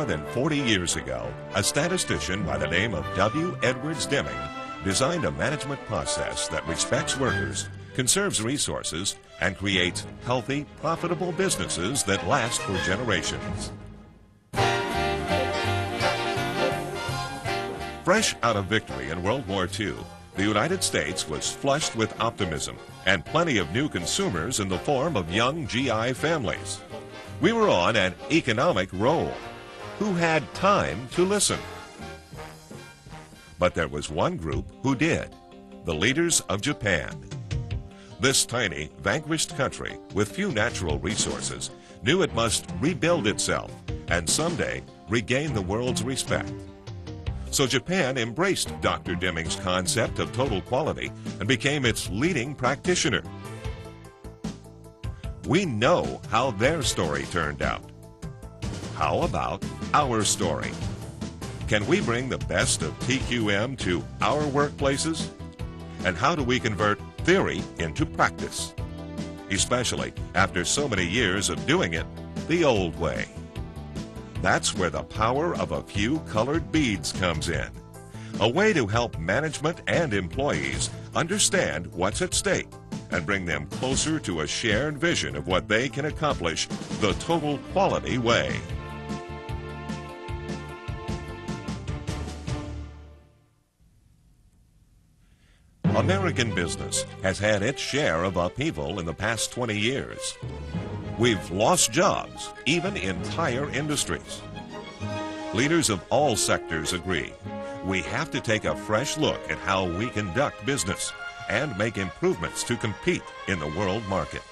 than 40 years ago, a statistician by the name of W. Edwards Deming designed a management process that respects workers, conserves resources, and creates healthy, profitable businesses that last for generations. Fresh out of victory in World War II, the United States was flushed with optimism and plenty of new consumers in the form of young GI families. We were on an economic roll. Who had time to listen? But there was one group who did, the leaders of Japan. This tiny, vanquished country with few natural resources knew it must rebuild itself and someday regain the world's respect. So Japan embraced Dr. Deming's concept of total quality and became its leading practitioner. We know how their story turned out. How about our story? Can we bring the best of TQM to our workplaces? And how do we convert theory into practice? Especially after so many years of doing it the old way. That's where the power of a few colored beads comes in. A way to help management and employees understand what's at stake and bring them closer to a shared vision of what they can accomplish the total quality way. American business has had its share of upheaval in the past 20 years. We've lost jobs, even entire industries. Leaders of all sectors agree we have to take a fresh look at how we conduct business and make improvements to compete in the world market.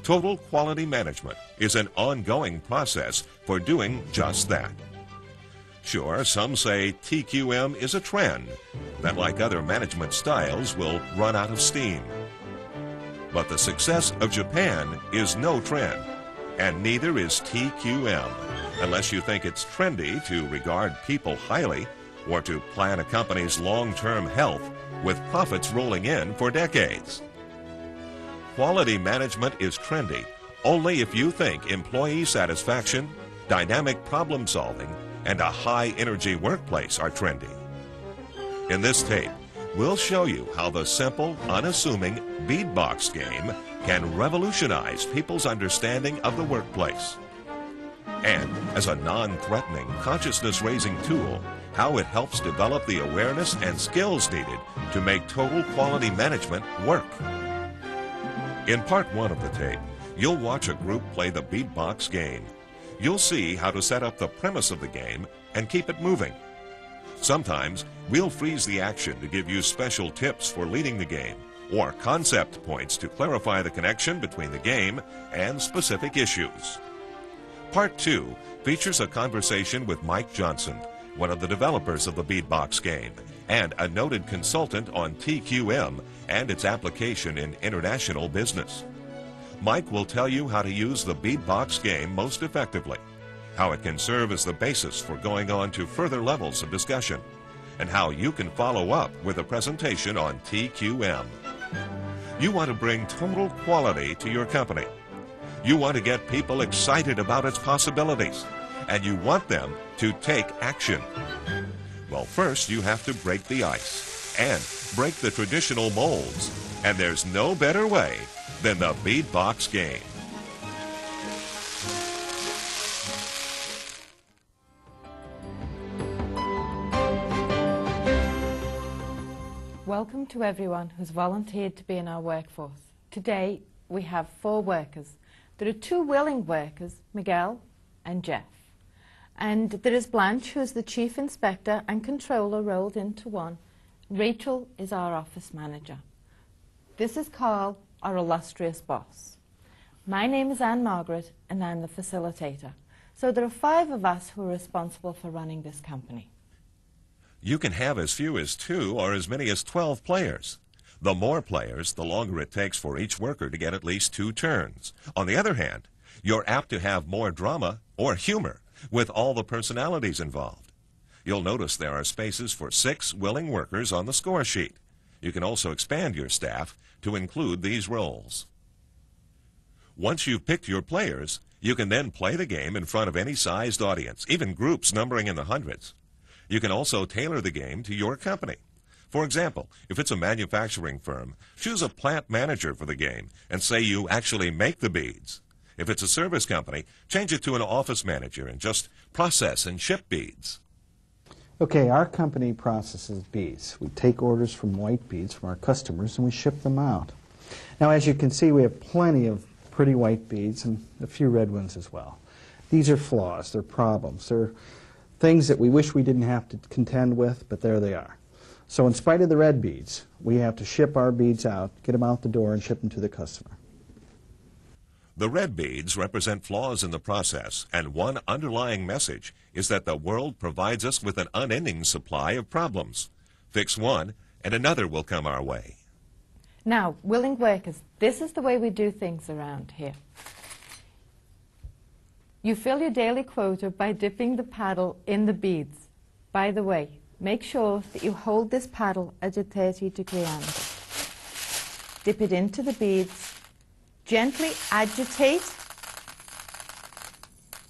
Total quality management is an ongoing process for doing just that. Sure, some say TQM is a trend that, like other management styles, will run out of steam. But the success of Japan is no trend, and neither is TQM, unless you think it's trendy to regard people highly or to plan a company's long-term health with profits rolling in for decades. Quality management is trendy only if you think employee satisfaction, dynamic problem solving, and a high-energy workplace are trendy. In this tape, we'll show you how the simple, unassuming bead box game can revolutionize people's understanding of the workplace. And as a non-threatening, consciousness-raising tool, how it helps develop the awareness and skills needed to make total quality management work. In part 1 of the tape, you'll watch a group play the bead box game. You'll see how to set up the premise of the game and keep it moving. Sometimes we'll freeze the action to give you special tips for leading the game or concept points to clarify the connection between the game and specific issues. Part 2 features a conversation with Mike Johnson, one of the developers of the bead box game and a noted consultant on TQM and its application in international business. Mike will tell you how to use the bead box game most effectively, how it can serve as the basis for going on to further levels of discussion, and how you can follow up with a presentation on TQM. You want to bring total quality to your company. You want to get people excited about its possibilities, and you want them to take action. Well, first you have to break the ice and break the traditional molds, and there's no better way than the bead box game. Welcome to everyone who's volunteered to be in our workforce. Today we have 4 workers. There are 2 willing workers, Miguel and Jeff. And there is Blanche, who is the Chief Inspector and Controller rolled into one. Rachel is our office manager. This is Carl, our illustrious boss. My name is Anne Margaret and I'm the facilitator. So there are 5 of us who are responsible for running this company. You can have as few as 2 or as many as 12 players. The more players, the longer it takes for each worker to get at least 2 turns. On the other hand, you're apt to have more drama or humor with all the personalities involved. You'll notice there are spaces for 6 willing workers on the score sheet. You can also expand your staff to include these roles. Once you've picked your players, You can then play the game in front of any sized audience, even groups numbering in the hundreds. You can also tailor the game to your company. For example, if it's a manufacturing firm, choose a plant manager for the game and say you actually make the beads. If it's a service company, change it to an office manager and just process and ship beads. Okay, our company processes beads. We take orders from white beads from our customers and we ship them out. Now, as you can see, we have plenty of pretty white beads and a few red ones as well. These are flaws, they're problems, they're things that we wish we didn't have to contend with, but there they are. So in spite of the red beads, we have to ship our beads out, get them out the door, and ship them to the customer. The red beads represent flaws in the process, and one underlying message is that the world provides us with an unending supply of problems. Fix one, and another will come our way. Now, willing workers, this is the way we do things around here. You fill your daily quota by dipping the paddle in the beads. By the way, make sure that you hold this paddle at a 30-degree angle. Dip it into the beads, gently agitate,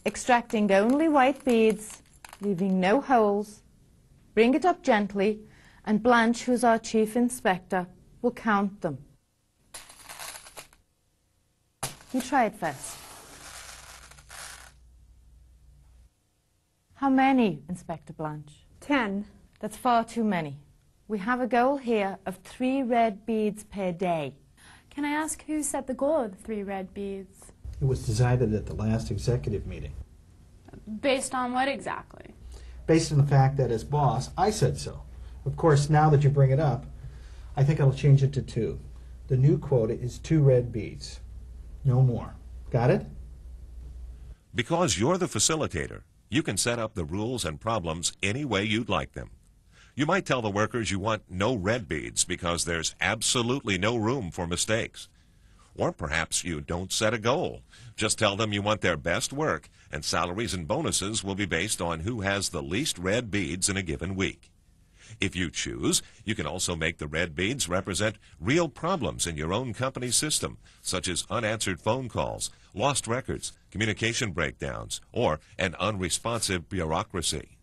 extracting only white beads, leaving no holes. Bring it up gently, and Blanche, who's our chief inspector, will count them. You try it first. How many, Inspector Blanche? 10. That's far too many. We have a goal here of 3 red beads per day. Can I ask who set the goal of the 3 red beads? It was decided at the last executive meeting. Based on what exactly? Based on the fact that as boss, I said so. Of course, now that you bring it up, I think I'll change it to 2. The new quota is 2 red beads. No more. Got it? Because you're the facilitator, you can set up the rules and problems any way you'd like them. You might tell the workers you want no red beads because there's absolutely no room for mistakes. Or perhaps you don't set a goal. Just tell them you want their best work, and salaries and bonuses will be based on who has the least red beads in a given week. If you choose, you can also make the red beads represent real problems in your own company system, such as unanswered phone calls, lost records, communication breakdowns, or an unresponsive bureaucracy.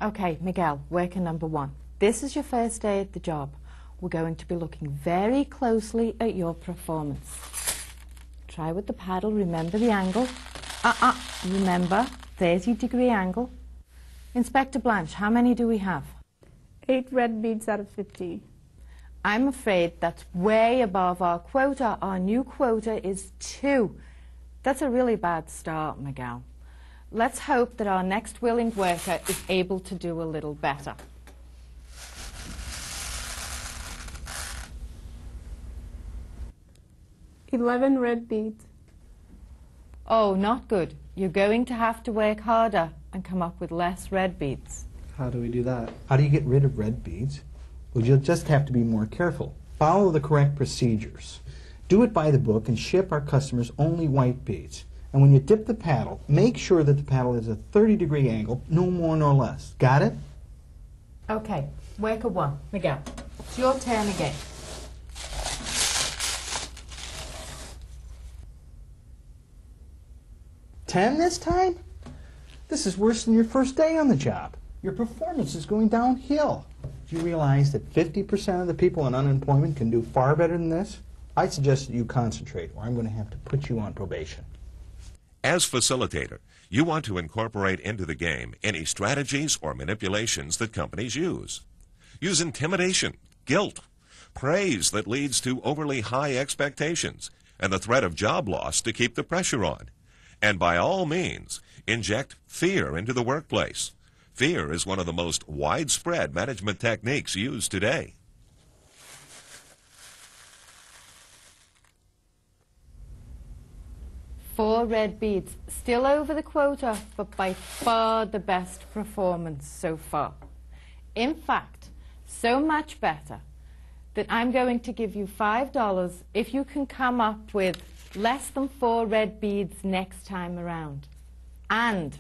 Okay, Miguel, worker number 1. This is your first day at the job. We're going to be looking very closely at your performance. Try with the paddle, remember the angle. Remember, 30-degree angle. Inspector Blanche, how many do we have? 8 red beads out of 50. I'm afraid that's way above our quota. Our new quota is 2. That's a really bad start, Miguel. Let's hope that our next willing worker is able to do a little better. $11 red beads. Oh, not good. You're going to have to work harder and come up with less red beads. How do we do that? How do you get rid of red beads? Well, you'll just have to be more careful. Follow the correct procedures. Do it by the book and ship our customers only white beads. And when you dip the paddle, make sure that the paddle is a 30-degree angle, no more nor less. Got it? Okay, worker 1, Miguel. It's your turn again. $10 this time? This is worse than your first day on the job. Your performance is going downhill. Do you realize that 50% of the people in unemployment can do far better than this? I suggest that you concentrate, or I'm going to have to put you on probation. As facilitator, you want to incorporate into the game any strategies or manipulations that companies use. Use intimidation, guilt, praise that leads to overly high expectations, and the threat of job loss to keep the pressure on. And by all means, inject fear into the workplace. Fear is one of the most widespread management techniques used today. Four red beads, still over the quota, but by far the best performance so far. In fact, so much better that I'm going to give you $5 if you can come up with less than 4 red beads next time around. And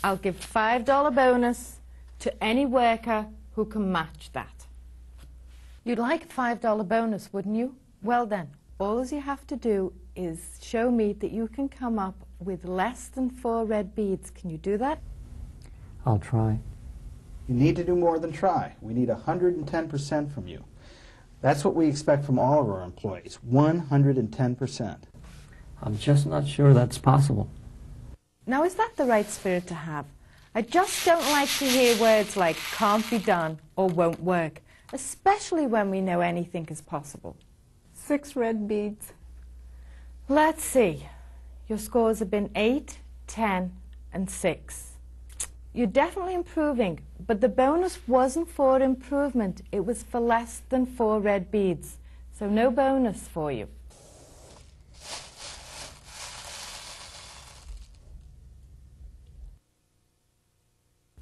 I'll give $5 bonus to any worker who can match that. You'd like a $5 bonus, wouldn't you? Well then, all you have to do is show me that you can come up with less than 4 red beads. Can you do that? I'll try. You need to do more than try. We need 110% from you. That's what we expect from all of our employees, 110%. I'm just not sure that's possible. Now, is that the right spirit to have? I just don't like to hear words like can't be done or won't work, especially when we know anything is possible. 6 red beads. Let's see. Your scores have been 8, 10, and 6. You're definitely improving, but the bonus wasn't for improvement. It was for less than 4 red beads. So no bonus for you.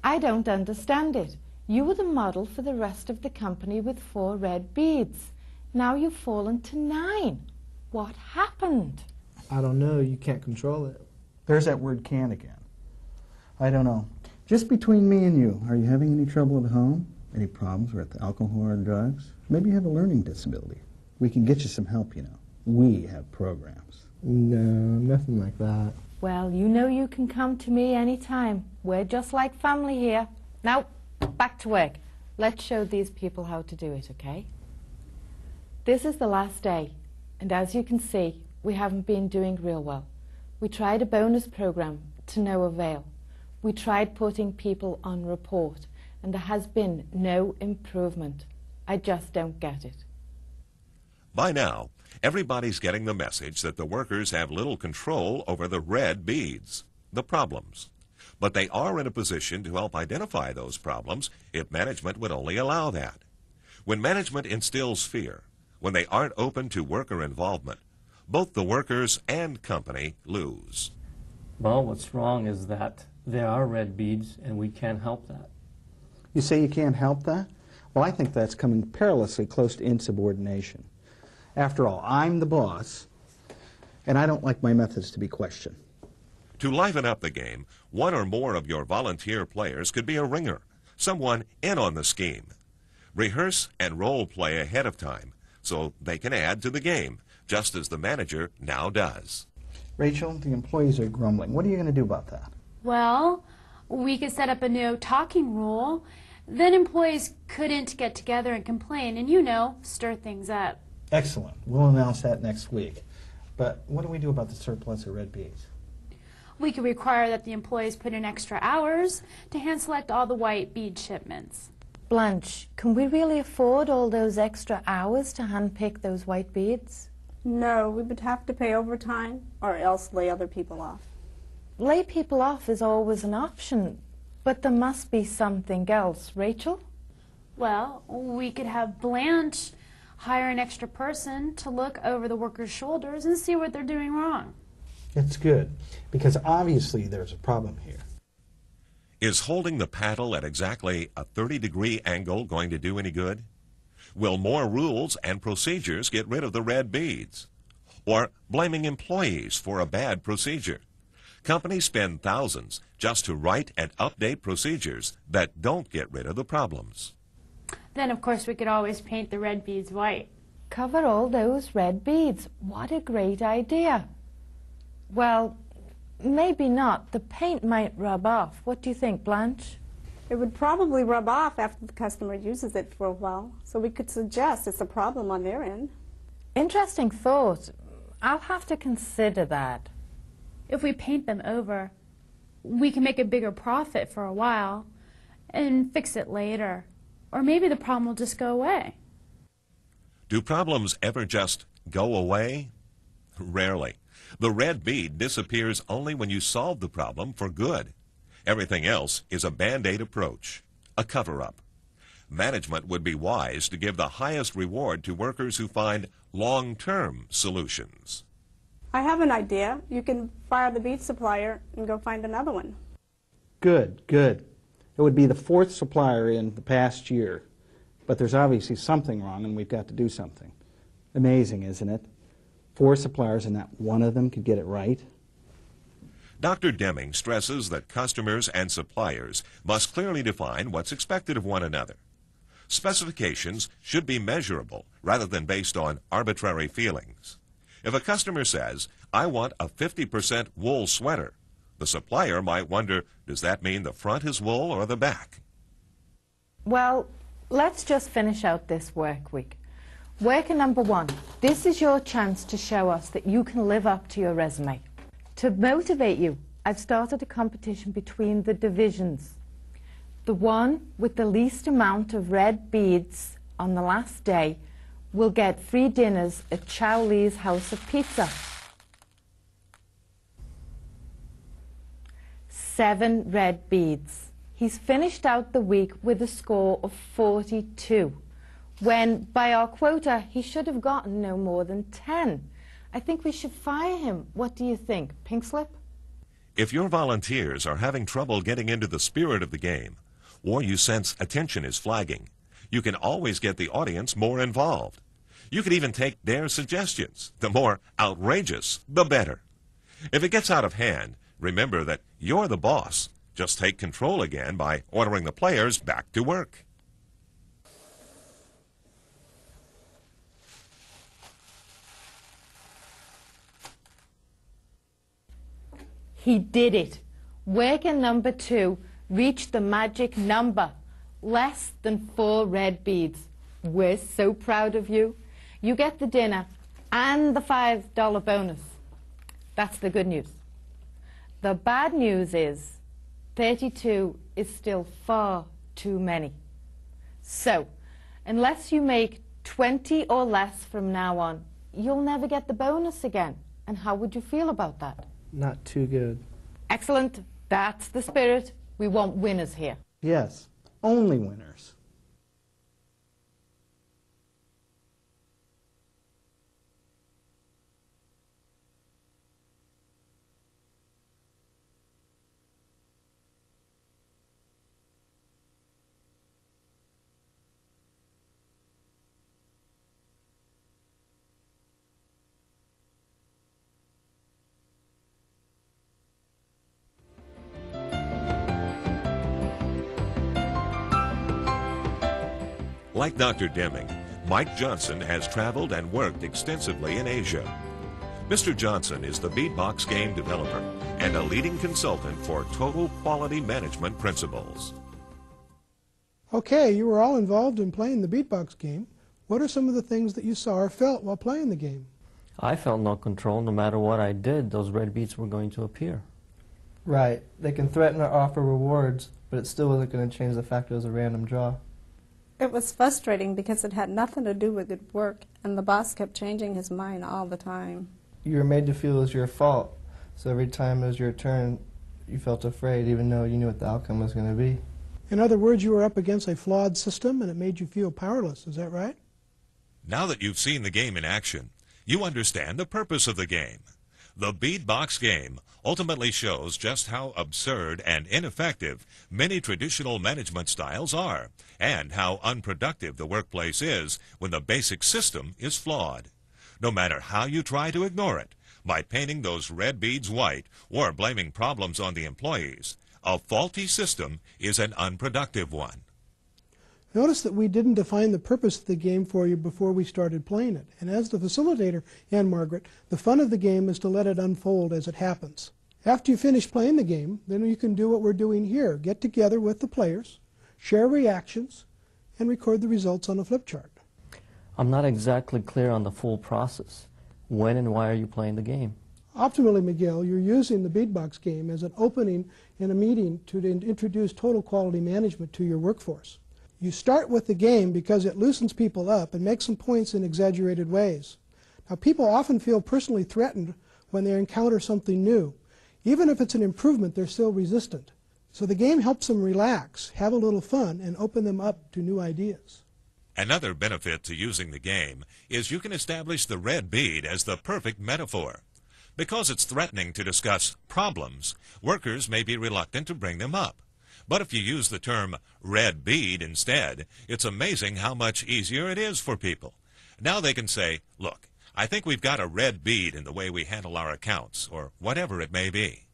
I don't understand it. You were the model for the rest of the company with 4 red beads. Now you've fallen to 9. What happened? I don't know. You can't control it. There's that word can again. I don't know. Just between me and you, are you having any trouble at home? Any problems with alcohol or drugs? Maybe you have a learning disability. We can get you some help, you know. We have programs. No, nothing like that. Well, you know you can come to me anytime. We're just like family here. Now, back to work. Let's show these people how to do it, okay? This is the last day, and as you can see, we haven't been doing real well. We tried a bonus program to no avail. We tried putting people on report, and there has been no improvement. I just don't get it. By now, everybody's getting the message that the workers have little control over the red beads, the problems. But they are in a position to help identify those problems if management would only allow that. When management instills fear, when they aren't open to worker involvement, both the workers and company lose. Well, what's wrong is that there are red beads, and we can't help that. You say you can't help that? Well, I think that's coming perilously close to insubordination. After all, I'm the boss, and I don't like my methods to be questioned. To liven up the game, one or more of your volunteer players could be a ringer, someone in on the scheme. Rehearse and role play ahead of time so they can add to the game, just as the manager now does. Rachel, the employees are grumbling. What are you going to do about that? Well, we could set up a no talking rule. Then employees couldn't get together and complain and, you know, stir things up. Excellent. We'll announce that next week. But what do we do about the surplus of red beads? We could require that the employees put in extra hours to hand select all the white bead shipments. Blanche, can we really afford all those extra hours to handpick those white beads? No, we would have to pay overtime or else lay other people off. Lay people off is always an option, but there must be something else. Rachel? Well, we could have Blanche hire an extra person to look over the workers' shoulders and see what they're doing wrong. It's good, because obviously there's a problem here. Is holding the paddle at exactly a 30-degree angle going to do any good? Will more rules and procedures get rid of the red beads? Or blaming employees for a bad procedure? Companies spend thousands just to write and update procedures that don't get rid of the problems. Then, of course, we could always paint the red beads white. Cover all those red beads. What a great idea. Well, maybe not. The paint might rub off. What do you think, Blanche? It would probably rub off after the customer uses it for a while, so we could suggest it's a problem on their end. Interesting thought. I'll have to consider that. If we paint them over, we can make a bigger profit for a while and fix it later. Or maybe the problem will just go away. Do problems ever just go away? Rarely. The red bead disappears only when you solve the problem for good. Everything else is a Band-Aid approach, a cover-up. Management would be wise to give the highest reward to workers who find long-term solutions. I have an idea. You can fire the bead supplier and go find another one. Good, good. It would be the 4th supplier in the past year. But there's obviously something wrong, and we've got to do something. Amazing, isn't it? 4 suppliers, and not one of them could get it right. Dr. Deming stresses that customers and suppliers must clearly define what's expected of one another. Specifications should be measurable rather than based on arbitrary feelings. If a customer says, I want a 50% wool sweater, the supplier might wonder, does that mean the front is wool or the back? Well, let's just finish out this work week. Worker number 1, this is your chance to show us that you can live up to your resume. To motivate you, I've started a competition between the divisions. The one with the least amount of red beads on the last day will get free dinners at Chow Lee's House of Pizza. 7 red beads. He's finished out the week with a score of 42, when by our quota he should have gotten no more than 10. I think we should fire him. What do you think? Pink slip? If your volunteers are having trouble getting into the spirit of the game, or you sense attention is flagging, you can always get the audience more involved. You can even take their suggestions. The more outrageous, the better. If it gets out of hand, remember that you're the boss. Just take control again by ordering the players back to work. He did it. Worker number 2 reached the magic number. Less than 4 red beads. We're so proud of you. You get the dinner and the $5 bonus. That's the good news. The bad news is 32 is still far too many. So, unless you make 20 or less from now on, you'll never get the bonus again. And how would you feel about that? Not too good. Excellent. That's the spirit. We want winners here. Yes, only winners. Like Dr. Deming, Mike Johnson has traveled and worked extensively in Asia. Mr. Johnson is the beadbox game developer and a leading consultant for total quality management principles. Okay, you were all involved in playing the beatbox game. What are some of the things that you saw or felt while playing the game? I felt no control. No matter what I did, those red beads were going to appear. Right. They can threaten or offer rewards, but it still wasn't going to change the fact it was a random draw. It was frustrating because it had nothing to do with good work, and the boss kept changing his mind all the time. You were made to feel it was your fault, so every time it was your turn, you felt afraid, even though you knew what the outcome was going to be. In other words, you were up against a flawed system and it made you feel powerless. Is that right? Now that you've seen the game in action, you understand the purpose of the game. The beadbox game ultimately shows just how absurd and ineffective many traditional management styles are, and how unproductive the workplace is when the basic system is flawed. No matter how you try to ignore it, by painting those red beads white or blaming problems on the employees, a faulty system is an unproductive one. Notice that we didn't define the purpose of the game for you before we started playing it. And as the facilitator, Ann-Margaret, the fun of the game is to let it unfold as it happens. After you finish playing the game, then you can do what we're doing here. Get together with the players, share reactions, and record the results on a flip chart. I'm not exactly clear on the full process. When and why are you playing the game? Optimally, Miguel, you're using the beadbox game as an opening in a meeting to introduce total quality management to your workforce. You start with the game because it loosens people up and makes some points in exaggerated ways. Now, people often feel personally threatened when they encounter something new. Even if it's an improvement, they're still resistant. So the game helps them relax, have a little fun, and open them up to new ideas. Another benefit to using the game is you can establish the red bead as the perfect metaphor. Because it's threatening to discuss problems, workers may be reluctant to bring them up. But if you use the term red bead instead, it's amazing how much easier it is for people. Now they can say, look, I think we've got a red bead in the way we handle our accounts, or whatever it may be.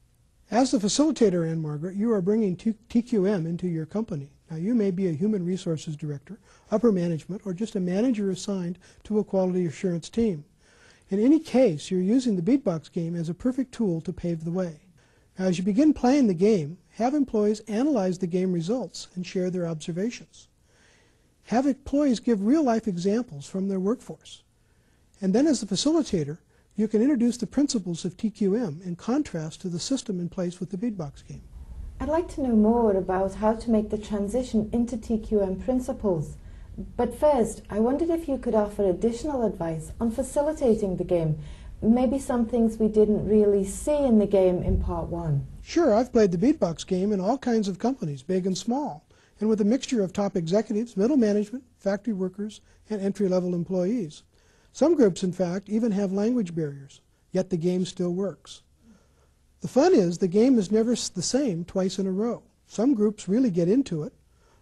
As the facilitator, Ann-Margaret, you are bringing TQM into your company. Now, you may be a human resources director, upper management, or just a manager assigned to a quality assurance team. In any case, you're using the beadbox game as a perfect tool to pave the way. Now, as you begin playing the game, have employees analyze the game results and share their observations. Have employees give real-life examples from their workforce. And then as the facilitator, you can introduce the principles of TQM in contrast to the system in place with the beadbox game. I'd like to know more about how to make the transition into TQM principles. But first, I wondered if you could offer additional advice on facilitating the game, maybe some things we didn't really see in the game in part one. Sure, I've played the beadbox game in all kinds of companies, big and small, and with a mixture of top executives, middle management, factory workers, and entry-level employees. Some groups, in fact, even have language barriers, yet the game still works. The fun is the game is never the same twice in a row. Some groups really get into it,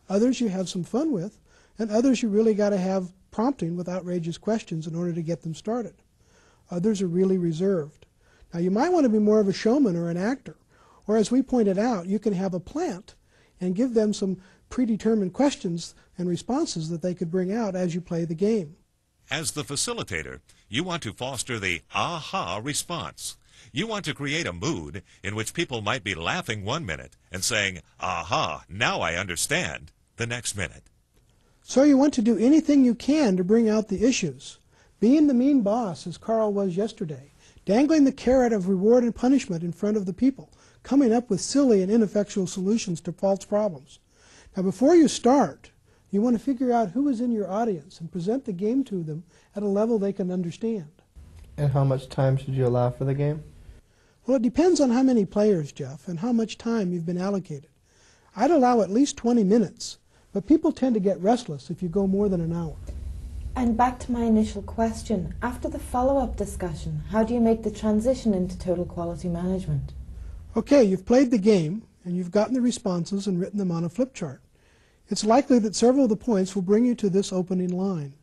others you have some fun with, and others you really got to have prompting with outrageous questions in order to get them started. Others are really reserved. Now, you might want to be more of a showman or an actor, or as we pointed out, you can have a plant and give them some predetermined questions and responses that they could bring out as you play the game. As the facilitator, you want to foster the aha response. You want to create a mood in which people might be laughing 1 minute and saying, aha, now I understand, the next minute. So you want to do anything you can to bring out the issues. Being the mean boss, as Carl was yesterday, dangling the carrot of reward and punishment in front of the people, coming up with silly and ineffectual solutions to false problems. Now, before you start, you want to figure out who is in your audience and present the game to them at a level they can understand. And how much time should you allow for the game? Well, it depends on how many players, Jeff, and how much time you've been allocated. I'd allow at least 20 minutes, but people tend to get restless if you go more than an hour. And back to my initial question, after the follow-up discussion, how do you make the transition into total quality management? Okay, you've played the game, and you've gotten the responses and written them on a flip chart. It's likely that several of the points will bring you to this opening line.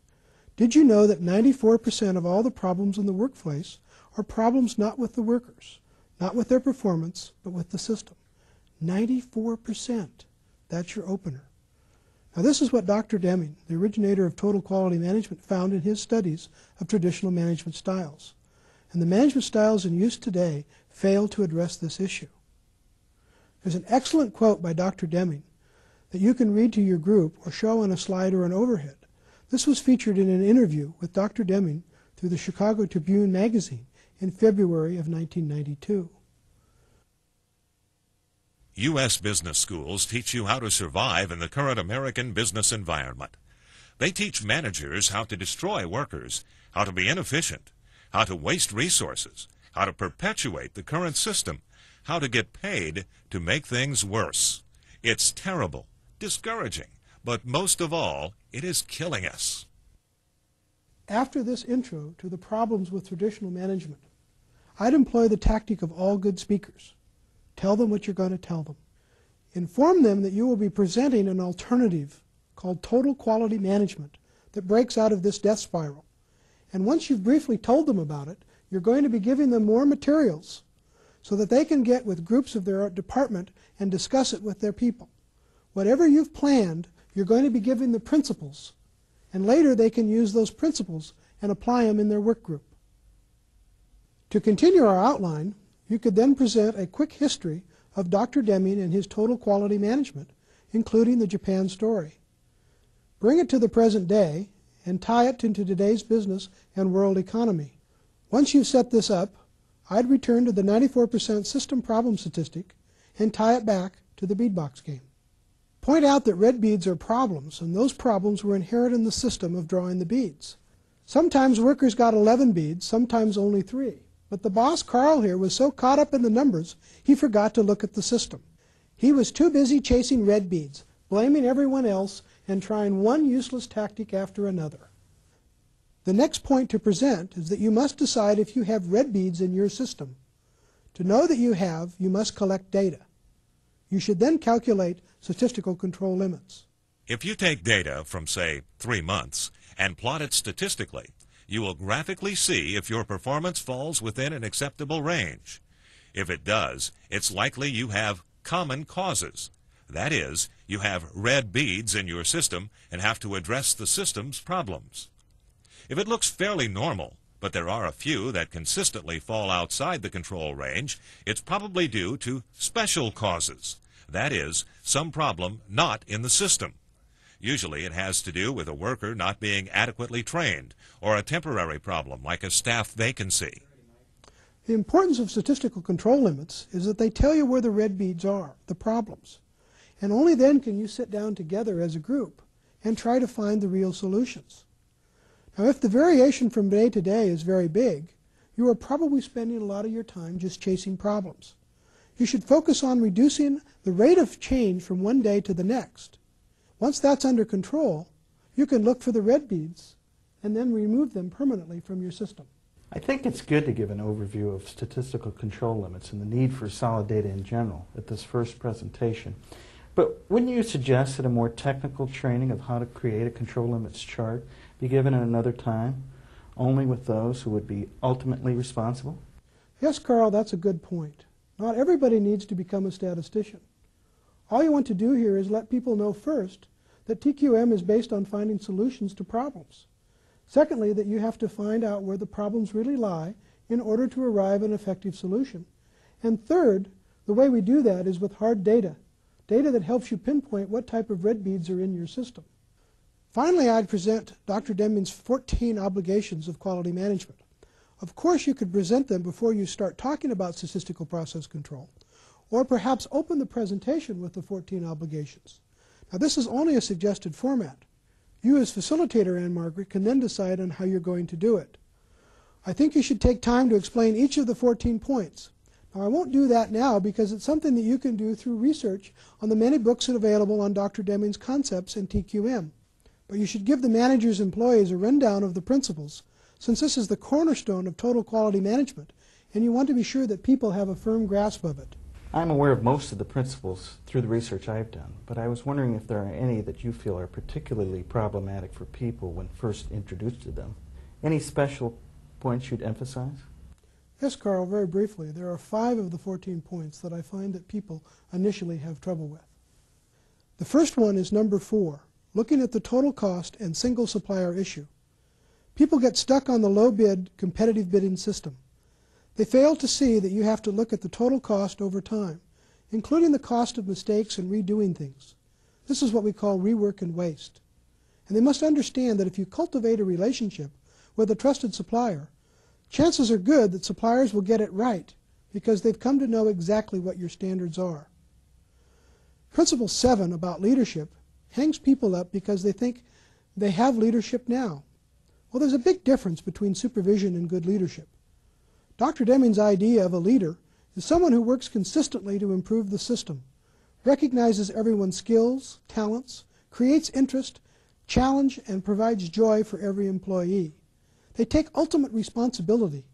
Did you know that 94% of all the problems in the workplace are problems not with the workers, not with their performance, but with the system? 94%. That's your opener. Now, this is what Dr. Deming, the originator of total quality management, found in his studies of traditional management styles. And the management styles in use today fail to address this issue. There's an excellent quote by Dr. Deming that you can read to your group or show on a slide or an overhead. This was featured in an interview with Dr. Deming through the Chicago Tribune magazine in February of 1992. U.S. business schools teach you how to survive in the current American business environment. They teach managers how to destroy workers, how to be inefficient, how to waste resources, how to perpetuate the current system, how to get paid to make things worse. It's terrible, discouraging, but most of all, it is killing us. After this intro to the problems with traditional management, I'd employ the tactic of all good speakers. Tell them what you're going to tell them. Inform them that you will be presenting an alternative called total quality management that breaks out of this death spiral. And once you've briefly told them about it, you're going to be giving them more materials so that they can get with groups of their department and discuss it with their people. Whatever you've planned, you're going to be giving the principles, and later they can use those principles and apply them in their work group. To continue our outline, you could then present a quick history of Dr. Deming and his total quality management, including the Japan story. Bring it to the present day and tie it into today's business and world economy. Once you've set this up, I'd return to the 94% system problem statistic and tie it back to the beadbox game. Point out that red beads are problems, and those problems were inherent in the system of drawing the beads. Sometimes workers got 11 beads, sometimes only 3. But the boss, Carl, here was so caught up in the numbers, he forgot to look at the system. He was too busy chasing red beads, blaming everyone else, and trying one useless tactic after another. The next point to present is that you must decide if you have red beads in your system. To know that you have, you must collect data. You should then calculate statistical control limits. If you take data from, say, 3 months and plot it statistically, you will graphically see if your performance falls within an acceptable range. If it does, it's likely you have common causes. That is, you have red beads in your system and have to address the system's problems. If it looks fairly normal, but there are a few that consistently fall outside the control range, it's probably due to special causes. That is, some problem not in the system. Usually it has to do with a worker not being adequately trained, or a temporary problem like a staff vacancy. The importance of statistical control limits is that they tell you where the red beads are, the problems. And only then can you sit down together as a group and try to find the real solutions. Now, if the variation from day to day is very big, you are probably spending a lot of your time just chasing problems. You should focus on reducing the rate of change from one day to the next. Once that's under control, you can look for the red beads and then remove them permanently from your system. I think it's good to give an overview of statistical control limits and the need for solid data in general at this first presentation. But wouldn't you suggest that a more technical training of how to create a control limits chart be given at another time, only with those who would be ultimately responsible? Yes, Carl, that's a good point. Not everybody needs to become a statistician. All you want to do here is let people know first that TQM is based on finding solutions to problems. Secondly, that you have to find out where the problems really lie in order to arrive at an effective solution. And third, the way we do that is with hard data, data that helps you pinpoint what type of red beads are in your system. Finally, I'd present Dr. Deming's 14 obligations of quality management. Of course, you could present them before you start talking about statistical process control, or perhaps open the presentation with the 14 obligations. Now, this is only a suggested format. You as facilitator, Anne Margaret, can then decide on how you're going to do it. I think you should take time to explain each of the 14 points. Now, I won't do that now because it's something that you can do through research on the many books that are available on Dr. Deming's concepts in TQM. But you should give the manager's employees a rundown of the principles, since this is the cornerstone of total quality management, and you want to be sure that people have a firm grasp of it. I'm aware of most of the principles through the research I've done, but I was wondering if there are any that you feel are particularly problematic for people when first introduced to them. Any special points you'd emphasize? Yes, Carl, very briefly. There are 5 of the 14 points that I find that people initially have trouble with. The first one is number 4, looking at the total cost and single supplier issue. People get stuck on the low bid, competitive bidding system. They fail to see that you have to look at the total cost over time, including the cost of mistakes and redoing things. This is what we call rework and waste. And they must understand that if you cultivate a relationship with a trusted supplier, chances are good that suppliers will get it right because they've come to know exactly what your standards are. Principle 7 about leadership hangs people up because they think they have leadership now. Well, there's a big difference between supervision and good leadership. Dr. Deming's idea of a leader is someone who works consistently to improve the system, recognizes everyone's skills, talents, creates interest, challenge, and provides joy for every employee. They take ultimate responsibility,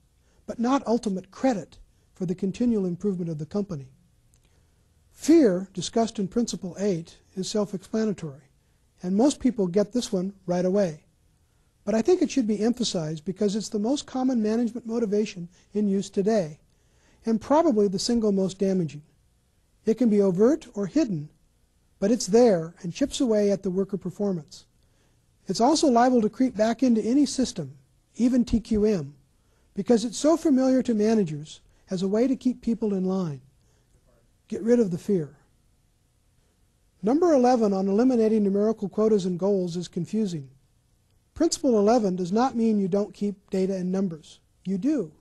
but not ultimate credit for the continual improvement of the company. Fear, discussed in Principle 8, is self-explanatory, and most people get this one right away. But I think it should be emphasized because it's the most common management motivation in use today, and probably the single most damaging. It can be overt or hidden, but it's there and chips away at the worker performance. It's also liable to creep back into any system, even TQM, because it's so familiar to managers as a way to keep people in line. Get rid of the fear. Number 11 on eliminating numerical quotas and goals is confusing. Principle 11 does not mean you don't keep data and numbers. You do.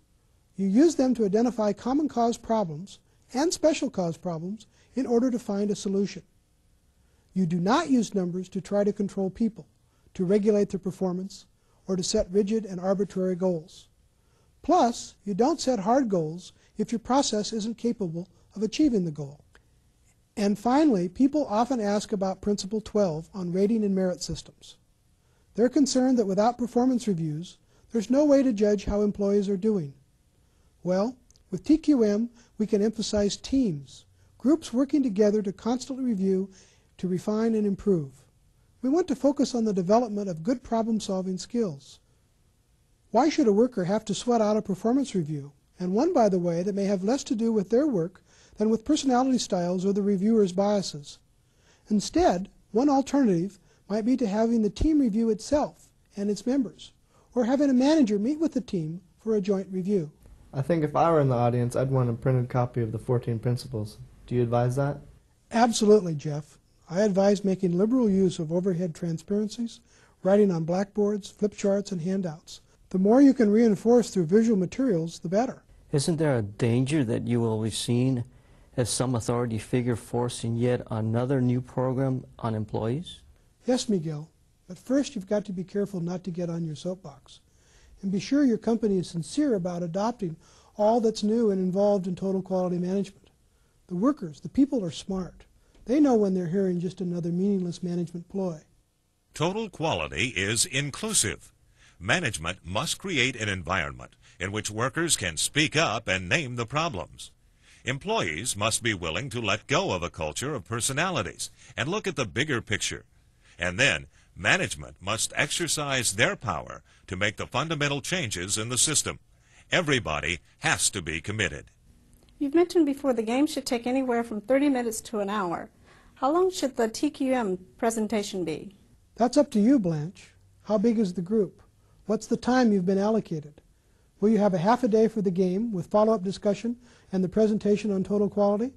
You use them to identify common cause problems and special cause problems in order to find a solution. You do not use numbers to try to control people, to regulate their performance, or to set rigid and arbitrary goals. Plus, you don't set hard goals if your process isn't capable of achieving the goal. And finally, people often ask about Principle 12 on rating and merit systems. They're concerned that without performance reviews, there's no way to judge how employees are doing. Well, with TQM, we can emphasize teams, groups working together to constantly review, to refine and improve. We want to focus on the development of good problem-solving skills. Why should a worker have to sweat out a performance review, and one, by the way, that may have less to do with their work than with personality styles or the reviewer's biases? Instead, one alternative might be to having the team review itself and its members, or having a manager meet with the team for a joint review. I think if I were in the audience, I'd want a printed copy of the 14 principles. Do you advise that? Absolutely, Jeff. I advise making liberal use of overhead transparencies, writing on blackboards, flip charts, and handouts. The more you can reinforce through visual materials, the better. Isn't there a danger that you will be seen as some authority figure forcing yet another new program on employees? Yes, Miguel. But first, you've got to be careful not to get on your soapbox. And be sure your company is sincere about adopting all that's new and involved in total quality management. The workers, the people are smart. They know when they're hearing just another meaningless management ploy. Total quality is inclusive. Management must create an environment in which workers can speak up and name the problems. Employees must be willing to let go of a culture of personalities and look at the bigger picture. And then, management must exercise their power to make the fundamental changes in the system. Everybody has to be committed. You've mentioned before the game should take anywhere from 30 minutes to an hour. How long should the TQM presentation be? That's up to you, Blanche. How big is the group? What's the time you've been allocated? Will you have a half a day for the game with follow-up discussion and the presentation on total quality?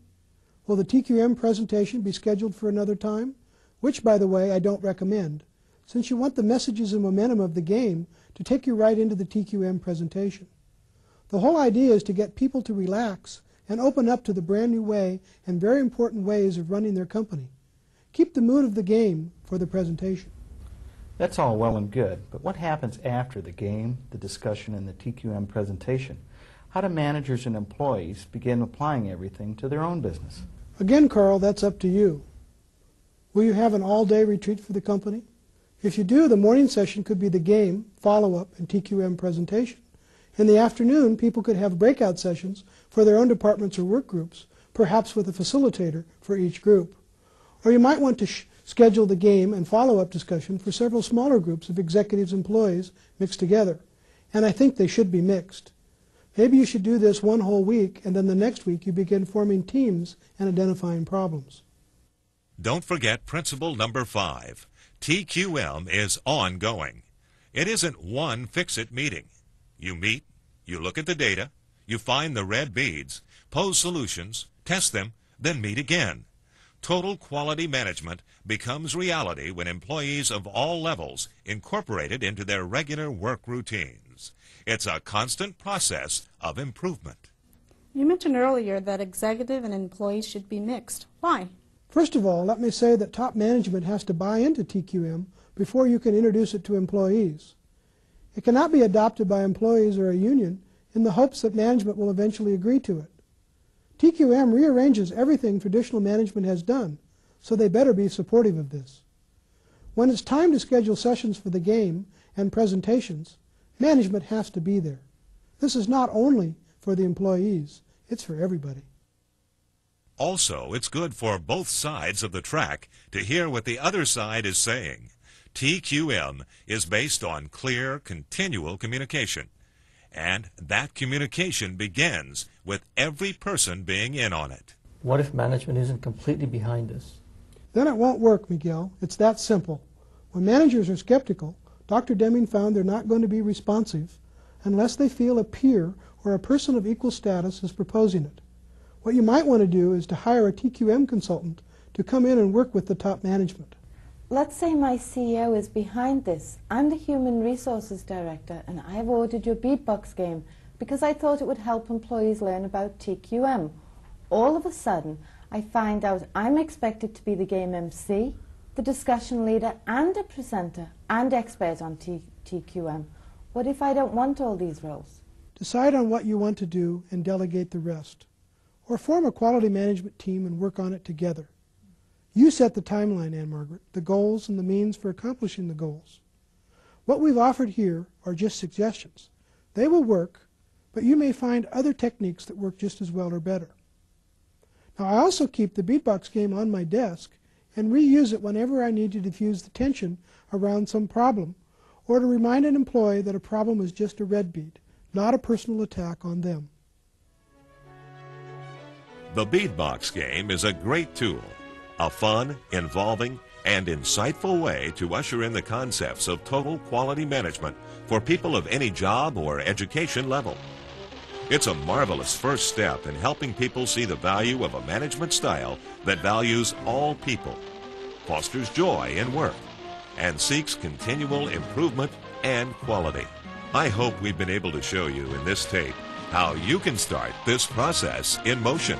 Will the TQM presentation be scheduled for another time? Which, by the way, I don't recommend, since you want the messages and momentum of the game to take you right into the TQM presentation. The whole idea is to get people to relax and open up to the brand new way and very important ways of running their company. Keep the mood of the game for the presentation. That's all well and good, but what happens after the game, the discussion, and the TQM presentation? How do managers and employees begin applying everything to their own business? Again, Carl, that's up to you. Will you have an all-day retreat for the company? If you do, the morning session could be the game, follow-up, and TQM presentation. In the afternoon, people could have breakout sessions for their own departments or work groups, perhaps with a facilitator for each group. Or you might want to schedule the game and follow-up discussion for several smaller groups of executives and employees mixed together. And I think they should be mixed. Maybe you should do this one whole week, and then the next week you begin forming teams and identifying problems. Don't forget principle number 5. TQM is ongoing. It isn't one fix-it meeting. You meet, you look at the data, you find the red beads, pose solutions, test them, then meet again. Total quality management becomes reality when employees of all levels incorporate it into their regular work routines. It's a constant process of improvement. You mentioned earlier that executive and employees should be mixed. Why? First of all, let me say that top management has to buy into TQM before you can introduce it to employees. It cannot be adopted by employees or a union in the hopes that management will eventually agree to it. TQM rearranges everything traditional management has done, so they better be supportive of this. When it's time to schedule sessions for the game and presentations, management has to be there. This is not only for the employees, it's for everybody. Also, it's good for both sides of the track to hear what the other side is saying. TQM is based on clear, continual communication. And that communication begins with every person being in on it. What if management isn't completely behind this? Then it won't work, Miguel. It's that simple. When managers are skeptical, Dr. Deming found they're not going to be responsive unless they feel a peer or a person of equal status is proposing it. What you might want to do is to hire a TQM consultant to come in and work with the top management. Let's say my CEO is behind this. I'm the Human Resources Director, and I've ordered your beadbox game because I thought it would help employees learn about TQM. All of a sudden, I find out I'm expected to be the game MC, the discussion leader, and a presenter, and expert on TQM. What if I don't want all these roles? Decide on what you want to do and delegate the rest. Or form a quality management team and work on it together. You set the timeline, Anne Margaret, the goals and the means for accomplishing the goals. What we've offered here are just suggestions. They will work, but you may find other techniques that work just as well or better. Now, I also keep the beadbox game on my desk and reuse it whenever I need to diffuse the tension around some problem or to remind an employee that a problem is just a red bead, not a personal attack on them. The beadbox game is a great tool, a fun, involving, and insightful way to usher in the concepts of total quality management for people of any job or education level. It's a marvelous first step in helping people see the value of a management style that values all people, fosters joy in work, and seeks continual improvement and quality. I hope we've been able to show you in this tape how you can start this process in motion.